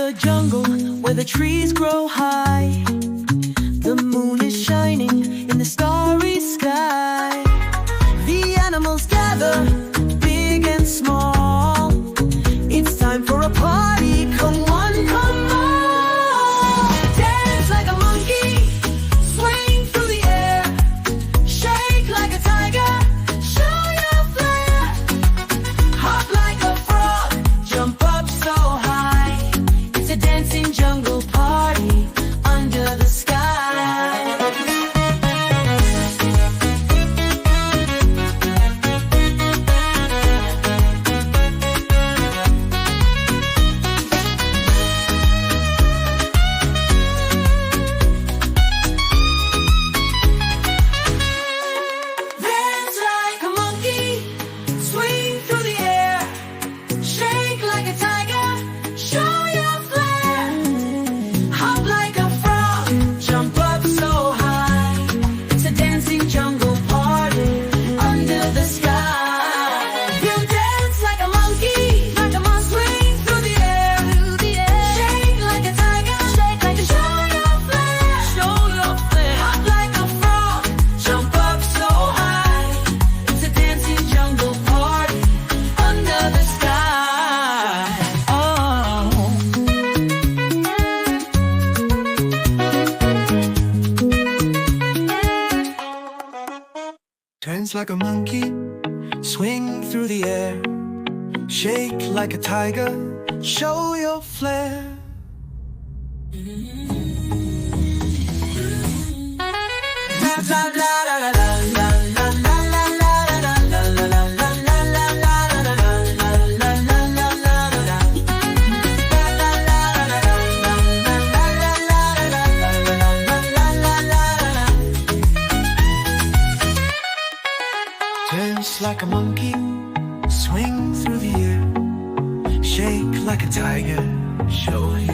the jungle where the trees grow high. The moon is shining in the starry sky. The animals gather, big and small. It's time for a party, come on, come on. Dance like a monkey, swing through the air. Shake like a tiger, show your flair. Hop like a frog, jump up so high. It's a dancing jungle party under the sky. Dance like a monkey, swing through the air. Shake like a tiger, show your flair. Hop like a frog, jump up so high. It's a dancing jungle party under the sky. You dance like a monkey, swing through the air. Shake like a tiger, show your flair. Hop like a frog, jump up so high. It's a dancing jungle party under the sky. Oh. Dance like a monkey, swing through the air. Shake like a tiger, show your flair. Dance like a monkey, swing through the air. Shake like a tiger, show your